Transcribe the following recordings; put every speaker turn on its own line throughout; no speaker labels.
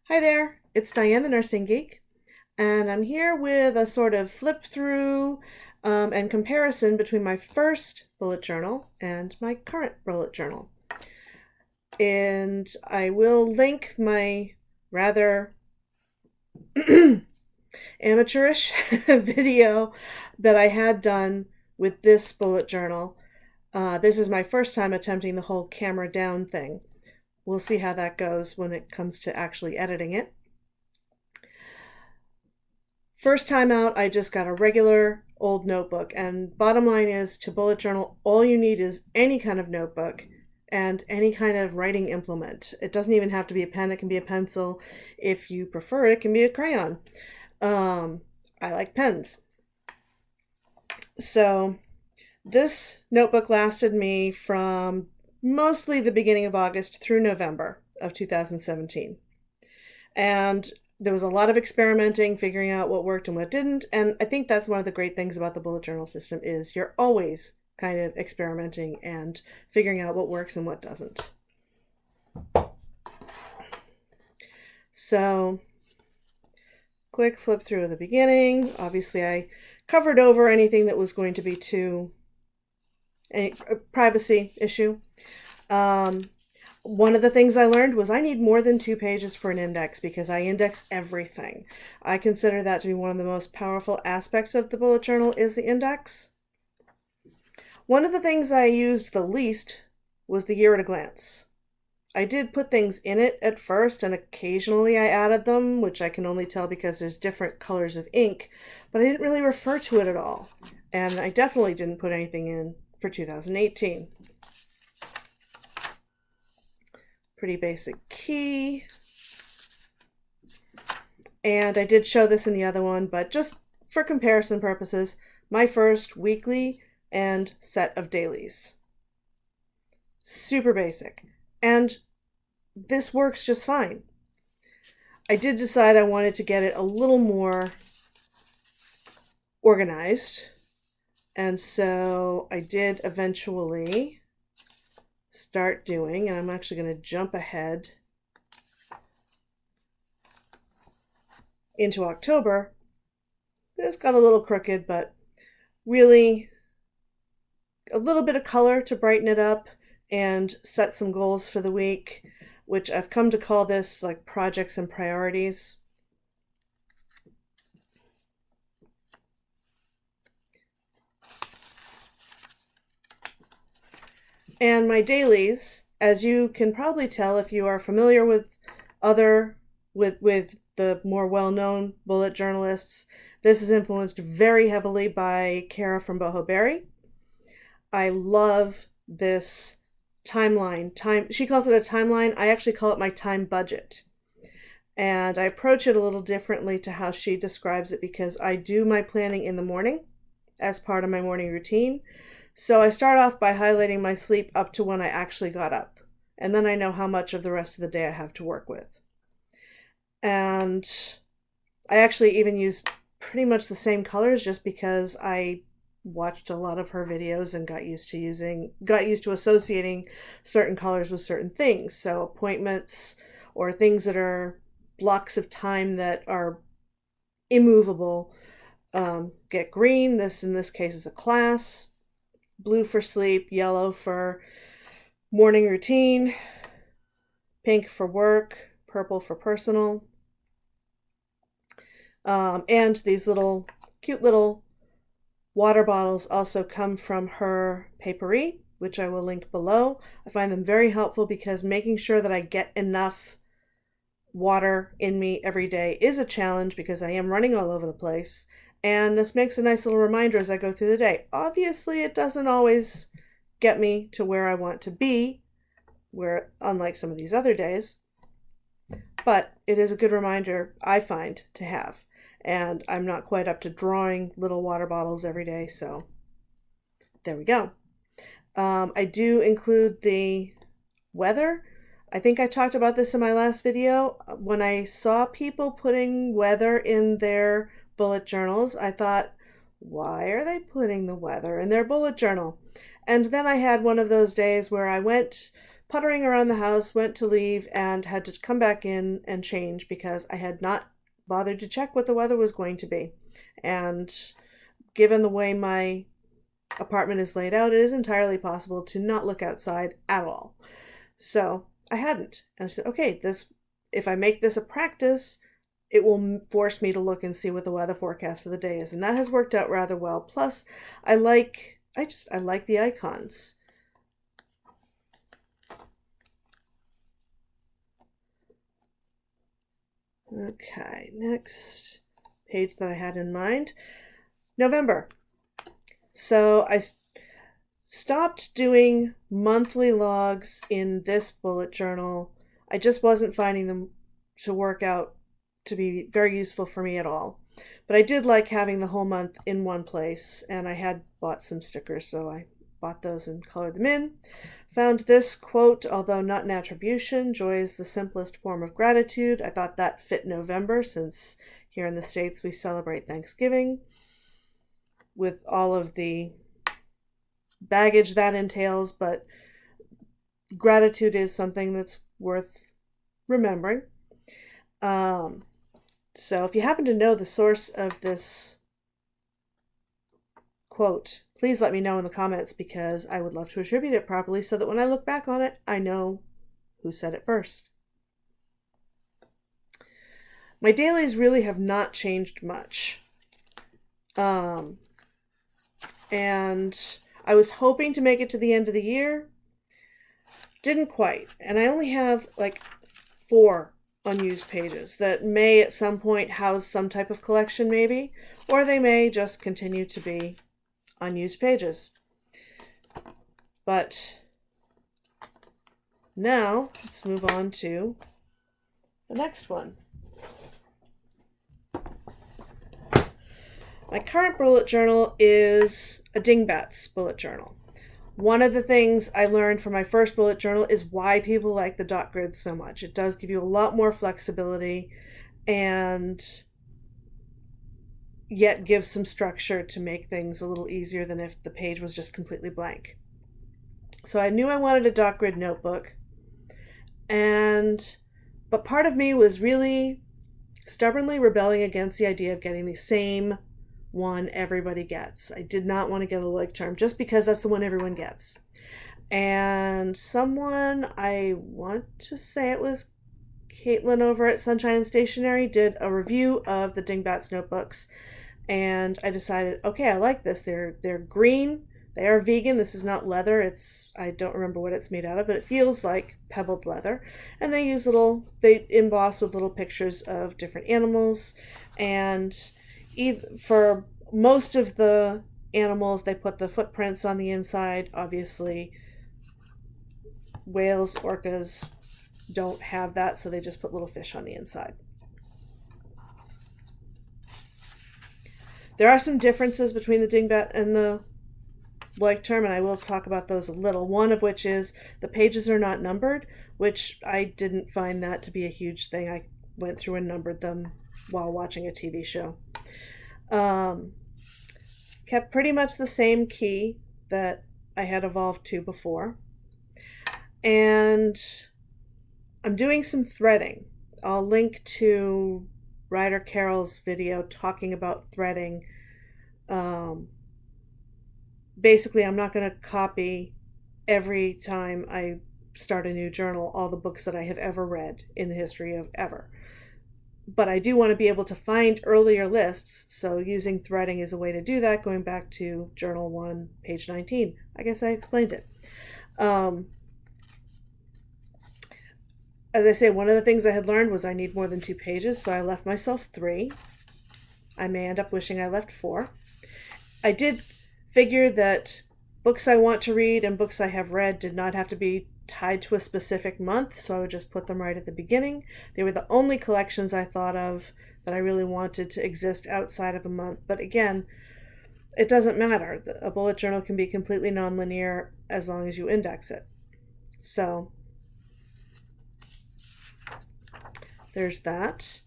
Hi there, it's Diane the Nursing Geek, and I'm here with a sort of flip through and comparison between my first bullet journal and my current bullet journal. And I will link my rather amateurish video that I had done with this bullet journal. This is my first time attempting the whole camera down thing. We'll see how that goes when it comes to actually editing it. First time out, I just got a regular old notebook. And bottom line is, to bullet journal, all you need is any kind of notebook and any kind of writing implement. It doesn't even have to be a pen, it can be a pencil. If you prefer, it can be a crayon. I like pens. So this notebook lasted me from mostly the beginning of August through November of 2017. And there was a lot of experimenting, figuring out what worked and what didn't. And I think that's one of the great things about the bullet journal system is you're always kind of experimenting and figuring out what works and what doesn't. So quick flip through at the beginning. Obviously I covered over anything that was going to be too a privacy issue. One of the things I learned was I need more than 2 pages for an index because I index everything. I consider that to be one of the most powerful aspects of the bullet journal is the index. One of the things I used the least was the year at a glance. I did put things in it at first and occasionally I added them, which I can only tell because there's different colors of ink, but I didn't really refer to it at all. And I definitely didn't put anything in for 2018. Pretty basic key. And I did show this in the other one, but just for comparison purposes, my first weekly and set of dailies. Super basic. And this works just fine. I did decide I wanted to get it a little more organized. And so I did eventually start doing, and I'm actually going to jump ahead into October. This got a little crooked, but really a little bit of color to brighten it up and set some goals for the week, which I've come to call this like projects and priorities. And my dailies, as you can probably tell if you are familiar with the more well-known bullet journalists, this is influenced very heavily by Kara from Boho Berry. I love this timeline. She calls it a timeline. I actually call it my time budget. And I approach it a little differently to how she describes it because I do my planning in the morning as part of my morning routine. So I start off by highlighting my sleep up to when I actually got up. And then I know how much of the rest of the day I have to work with. And I actually even use pretty much the same colors just because I watched a lot of her videos and got used to associating certain colors with certain things. So appointments or things that are blocks of time that are immovable get green. This in this case is a class. Blue for sleep, yellow for morning routine, pink for work, purple for personal. And these cute little water bottles also come from her papery, which I will link below. I find them very helpful because making sure that I get enough water in me every day is a challenge because I am running all over the place. And this makes a nice little reminder as I go through the day. Obviously, it doesn't always get me to where I want to be, unlike some of these other days, but it is a good reminder, I find, to have. And I'm not quite up to drawing little water bottles every day, so there we go. I do include the weather. I think I talked about this in my last video. When I saw people putting weather in their bullet journals, I thought, why are they putting the weather in their bullet journal? And then I had one of those days where I went puttering around the house, went to leave, and had to come back in and change because I had not bothered to check what the weather was going to be. And given the way my apartment is laid out, it is entirely possible to not look outside at all. So I hadn't. And I said, okay, if I make this a practice, it will force me to look and see what the weather forecast for the day is. And that has worked out rather well. Plus, I like the icons. Okay, next page that I had in mind. November. So I stopped doing monthly logs in this bullet journal. I just wasn't finding them to work out to be very useful for me at all. But I did like having the whole month in one place, and I had bought some stickers, so I bought those and colored them in. Found this quote, although not an attribution, joy is the simplest form of gratitude. I thought that fit November, since here in the States we celebrate Thanksgiving with all of the baggage that entails, but gratitude is something that's worth remembering. So if you happen to know the source of this quote, please let me know in the comments, because I would love to attribute it properly so that when I look back on it, I know who said it first. My dailies really have not changed much. And I was hoping to make it to the end of the year. Didn't quite. And I only have like 4 unused pages that may at some point house some type of collection maybe, or they may just continue to be unused pages. But now let's move on to the next one. My current bullet journal is a Dingbats bullet journal. One of the things I learned from my first bullet journal is why people like the dot grid so much. It does give you a lot more flexibility and yet gives some structure to make things a little easier than if the page was just completely blank. So I knew I wanted a dot grid notebook, but part of me was really stubbornly rebelling against the idea of getting the same one everybody gets. I did not want to get a like charm just because that's the one everyone gets. And someone, I want to say it was Caitlin over at Sunshine and Stationery, did a review of the Dingbats notebooks, and I decided, okay, I like this. They're green. They are vegan. This is not leather. I don't remember what it's made out of, but it feels like pebbled leather. And they emboss with little pictures of different animals, and for most of the animals, they put the footprints on the inside. Obviously, whales, orcas don't have that, so they just put little fish on the inside. There are some differences between the dingbat and the like term, and I will talk about those a little. One of which is the pages are not numbered, which I didn't find that to be a huge thing. I went through and numbered them while watching a TV show. Kept pretty much the same key that I had evolved to before. And I'm doing some threading. I'll link to Ryder Carroll's video talking about threading. Basically, I'm not going to copy every time I start a new journal all the books that I have ever read in the history of ever. But I do want to be able to find earlier lists, so using threading is a way to do that, going back to Journal 1, page 19. I guess I explained it. As I say, one of the things I had learned was I need more than 2 pages, so I left myself 3. I may end up wishing I left 4. I did figure that books I want to read and books I have read did not have to be tied to a specific month, so I would just put them right at the beginning. They were the only collections I thought of that I really wanted to exist outside of a month. But again, it doesn't matter. A bullet journal can be completely nonlinear as long as you index it. So there's that.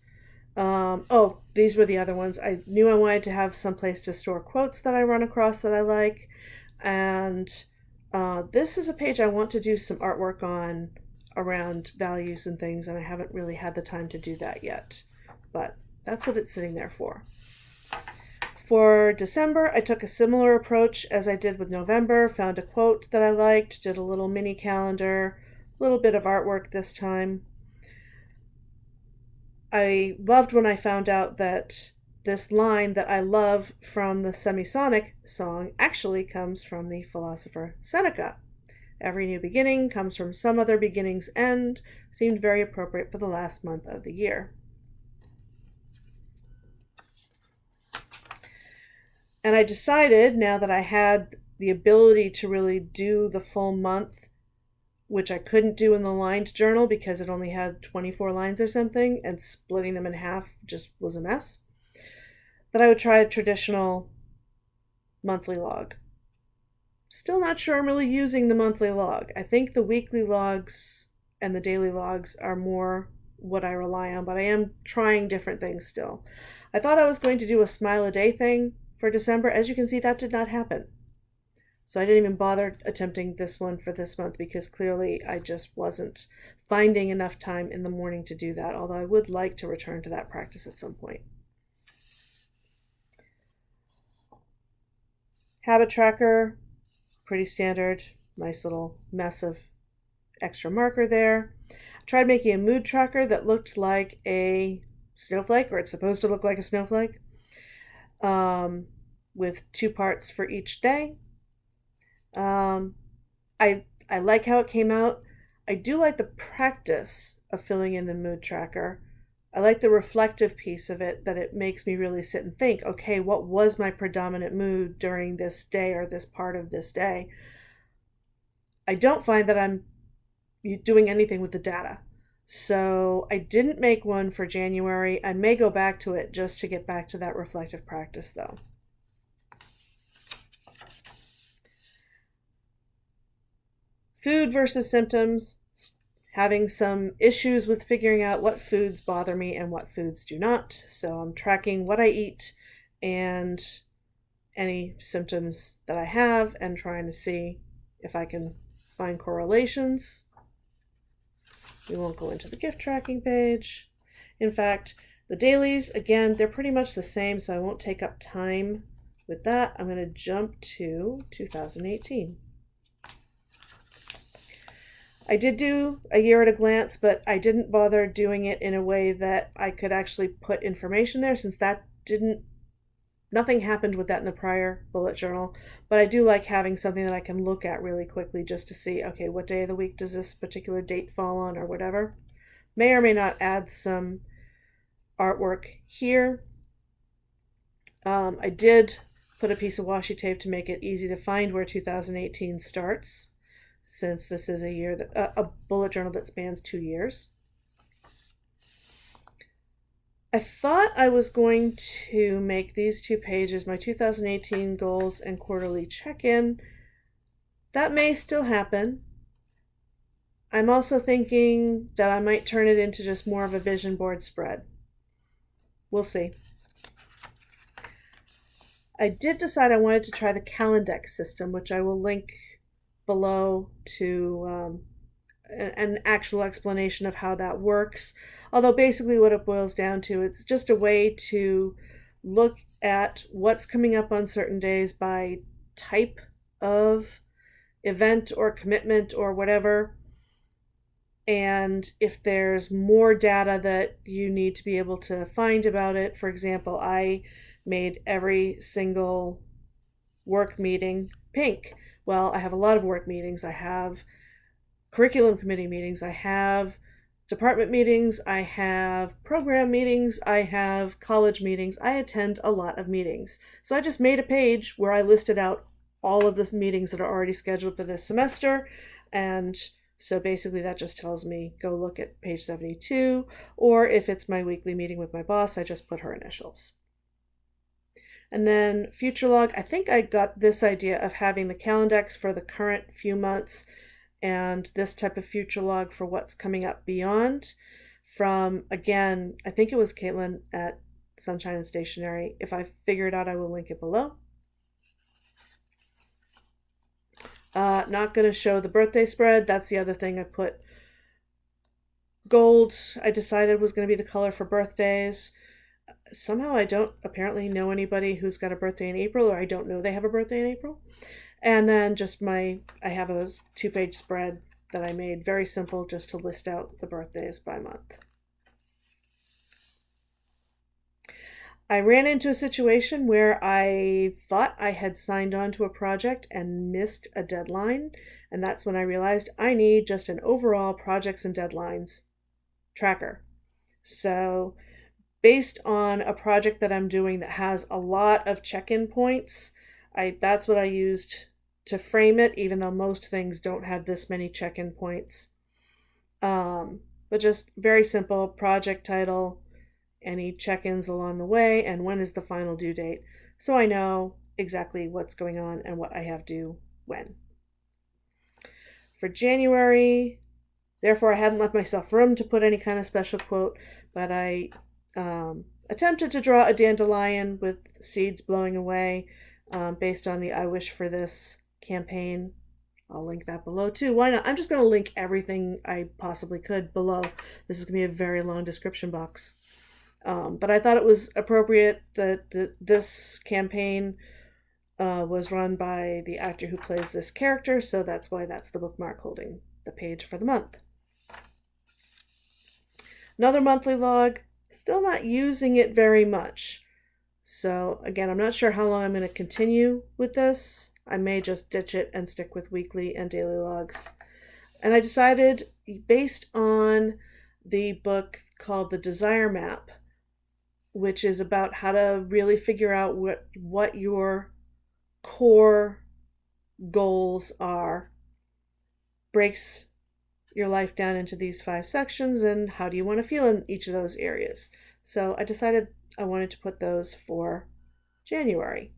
These were the other ones. I knew I wanted to have some place to store quotes that I run across that I like, and This is a page I want to do some artwork on around values and things, and I haven't really had the time to do that yet. But that's what it's sitting there for. For December, I took a similar approach as I did with November, found a quote that I liked, did a little mini calendar, a little bit of artwork this time. I loved when I found out that this line that I love from the Semisonic song actually comes from the philosopher Seneca. Every new beginning comes from some other beginning's end, seemed very appropriate for the last month of the year. And I decided, now that I had the ability to really do the full month, which I couldn't do in the lined journal because it only had 24 lines or something, and splitting them in half just was a mess, that I would try a traditional monthly log. Still not sure I'm really using the monthly log. I think the weekly logs and the daily logs are more what I rely on, but I am trying different things still. I thought I was going to do a smile a day thing for December. As you can see, that did not happen. So I didn't even bother attempting this one for this month because clearly I just wasn't finding enough time in the morning to do that, although I would like to return to that practice at some point. Habit tracker, pretty standard, nice little mess of extra marker there. I tried making a mood tracker that looked like a snowflake, or it's supposed to look like a snowflake, with 2 parts for each day. I like how it came out. I do like the practice of filling in the mood tracker. I like the reflective piece of it, that it makes me really sit and think, okay, what was my predominant mood during this day or this part of this day? I don't find that I'm doing anything with the data. So I didn't make one for January. I may go back to it just to get back to that reflective practice though. Food versus symptoms. Having some issues with figuring out what foods bother me and what foods do not. So I'm tracking what I eat and any symptoms that I have and trying to see if I can find correlations. We won't go into the gift tracking page. In fact, the dailies, again, they're pretty much the same, so I won't take up time with that. I'm going to jump to 2018. I did do a year at a glance, but I didn't bother doing it in a way that I could actually put information there, since nothing happened with that in the prior bullet journal. But I do like having something that I can look at really quickly just to see, okay, what day of the week does this particular date fall on or whatever. May or may not add some artwork here. I did put a piece of washi tape to make it easy to find where 2018 starts, since this is a bullet journal that spans 2 years. I thought I was going to make these 2 pages my 2018 goals and quarterly check-in. That may still happen. I'm also thinking that I might turn it into just more of a vision board spread. We'll see. I did decide I wanted to try the Calendex system, which I will link below to an actual explanation of how that works. Although basically what it boils down to, it's just a way to look at what's coming up on certain days by type of event or commitment or whatever. And if there's more data that you need to be able to find about it, for example, I made every single work meeting pink. Well, I have a lot of work meetings. I have curriculum committee meetings. I have department meetings. I have program meetings. I have college meetings. I attend a lot of meetings. So I just made a page where I listed out all of the meetings that are already scheduled for this semester. And so basically that just tells me, go look at page 72. Or if it's my weekly meeting with my boss, I just put her initials. And then future log, I think I got this idea of having the Calendex for the current few months and this type of future log for what's coming up beyond from, again, I think it was Caitlin at Sunshine and Stationery. If I figure it out, I will link it below. Not going to show the birthday spread. That's the other thing I put. Gold, I decided was going to be the color for birthdays. Somehow I don't apparently know anybody who's got a birthday in April, or I don't know they have a birthday in April. And then just I have a 2-page spread that I made, very simple, just to list out the birthdays by month. I ran into a situation where I thought I had signed on to a project and missed a deadline, and that's when I realized I need just an overall projects and deadlines tracker. So, based on a project that I'm doing that has a lot of check-in points, that's what I used to frame it, even though most things don't have this many check-in points. But just very simple: project title, any check-ins along the way, and when is the final due date, so I know exactly what's going on and what I have due when. For January, therefore, I hadn't left myself room to put any kind of special quote, but I attempted to draw a dandelion with seeds blowing away, based on the I Wish for This campaign. I'll link that below too. Why not? I'm just going to link everything I possibly could below. This is going to be a very long description box. But I thought it was appropriate that this campaign was run by the actor who plays this character, so that's why that's the bookmark holding the page for the month. Another monthly log, still not using it very much. So again, I'm not sure how long I'm going to continue with this. I may just ditch it and stick with weekly and daily logs. And I decided, based on the book called The Desire Map, which is about how to really figure out what your core goals are, breaks your life down into these 5 sections, and how do you want to feel in each of those areas. So I decided I wanted to put those for January.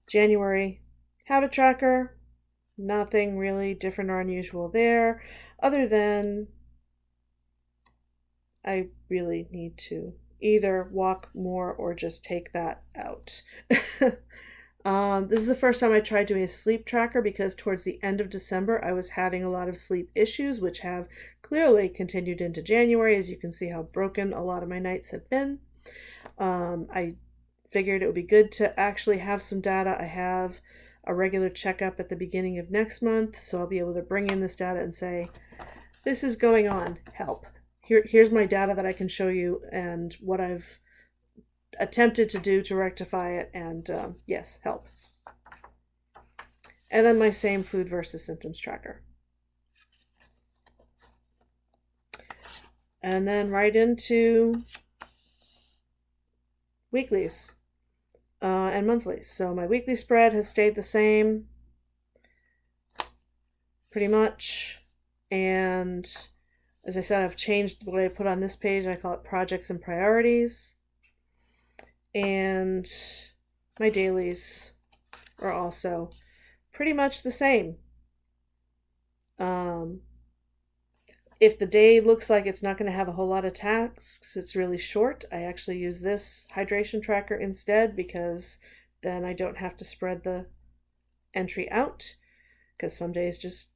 January habit tracker, nothing really different or unusual there, other than I really need to either walk more or just take that out. This is the first time I tried doing a sleep tracker, because towards the end of December I was having a lot of sleep issues, which have clearly continued into January, as you can see how broken a lot of my nights have been. I figured it would be good to actually have some data. I have a regular checkup at the beginning of next month, so I'll be able to bring in this data and say, this is going on, help. Here's my data that I can show you and what I've attempted to do to rectify it, and yes, help. And then my same food versus symptoms tracker. And then right into weeklies and monthlies. So my weekly spread has stayed the same pretty much, and as I said, I've changed what I put on this page. I call it projects and priorities. And my dailies are also pretty much the same. If the day looks like it's not going to have a whole lot of tasks, it's really short, I actually use this hydration tracker instead, because then I don't have to spread the entry out, because some days just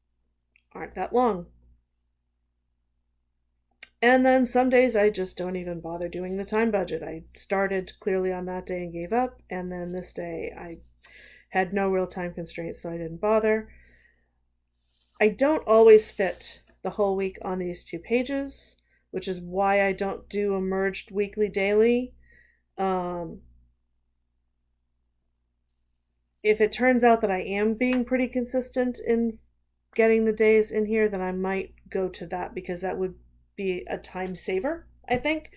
aren't that long. And then some days I just don't even bother doing the time budget. I started clearly on that day and gave up, and then this day I had no real time constraints, so I didn't bother. I don't always fit the whole week on these 2 pages, which is why I don't do a merged weekly daily. If it turns out that I am being pretty consistent in getting the days in here, then I might go to that, because that would be a time saver, I think.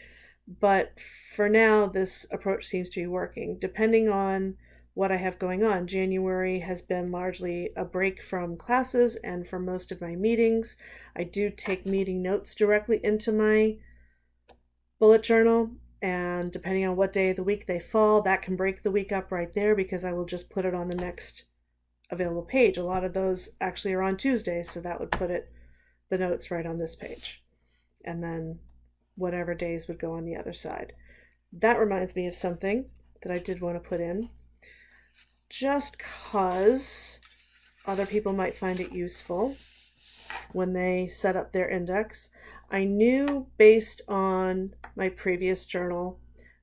But for now, this approach seems to be working. Depending on what I have going on, January has been largely a break from classes and from most of my meetings. I do take meeting notes directly into my bullet journal, and depending on what day of the week they fall, that can break the week up right there, because I will just put it on the next available page. A lot of those actually are on Tuesdays, so that would put the notes right on this page. And then whatever days would go on the other side. That reminds me of something that I did want to put in. just because other people might find it useful when they set up their index. I knew based on my previous journal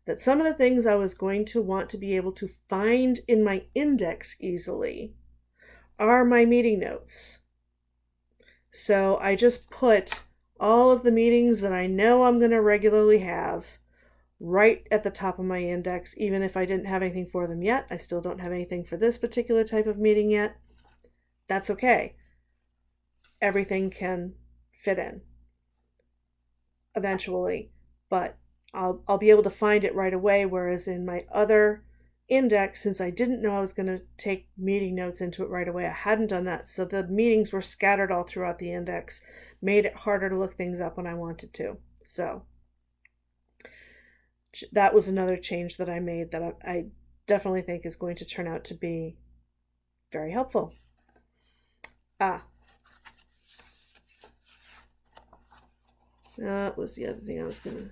that some of the things I was going to want to be able to find in my index easily are my meeting notes. So I just put all of the meetings that I know I'm going to regularly have right at the top of my index, even if I didn't have anything for them yet. I still don't have anything for this particular type of meeting yet. That's okay. Everything can fit in eventually, but I'll be able to find it right away, whereas in my other index, since I didn't know I was going to take meeting notes into it right away, I hadn't done that. So the meetings were scattered all throughout the index, made it harder to look things up when I wanted to. So that was another change that I made that I definitely think is going to turn out to be very helpful. That was the other thing I was going to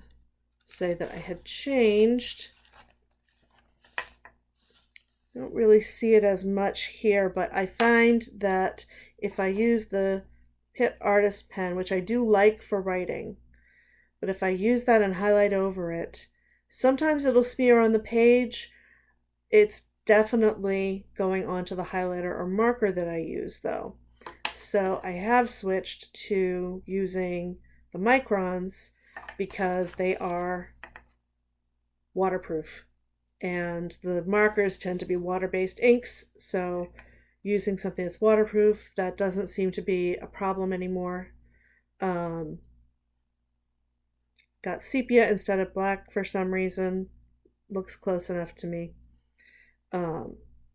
say that I had changed. I don't really see it as much here, but I find that if I use the Pitt Artist pen, which I do like for writing, but if I use that and highlight over it, sometimes it'll smear on the page. It's definitely going onto the highlighter or marker that I use, though. So I have switched to using the microns because they are waterproof. And the markers tend to be water-based inks, so using something that's waterproof, that doesn't seem to be a problem anymore. Got sepia instead of black for some reason. Looks close enough to me.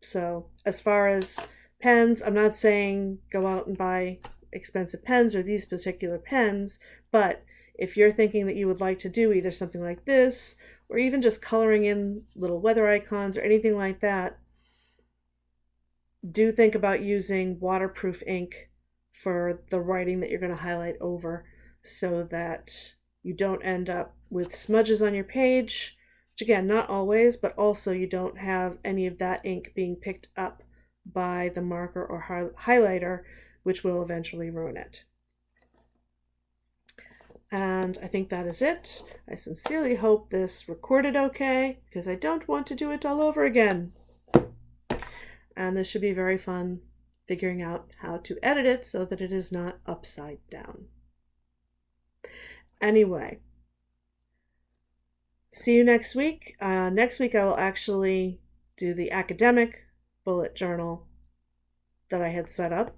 So as far as pens, I'm not saying go out and buy expensive pens or these particular pens, but if you're thinking that you would like to do either something like this or even just coloring in little weather icons or anything like that, do think about using waterproof ink for the writing that you're going to highlight over so that you don't end up with smudges on your page, which again, not always, but also you don't have any of that ink being picked up by the marker or highlighter, which will eventually ruin it. And I think that is it. I sincerely hope this recorded okay, because I don't want to do it all over again. And this should be very fun figuring out how to edit it so that it is not upside down. Anyway, see you next week. Next week I will actually do the academic bullet journal that I had set up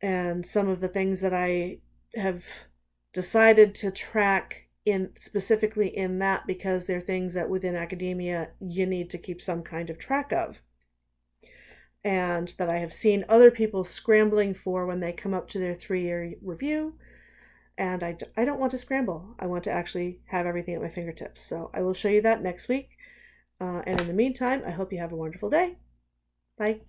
and some of the things that I have decided to track in specifically in that, because they're things that within academia you need to keep some kind of track of, and that I have seen other people scrambling for when they come up to their 3-year review, and I don't want to scramble. I want to actually have everything at my fingertips. So I will show you that next week, and in the meantime, I hope you have a wonderful day. Bye.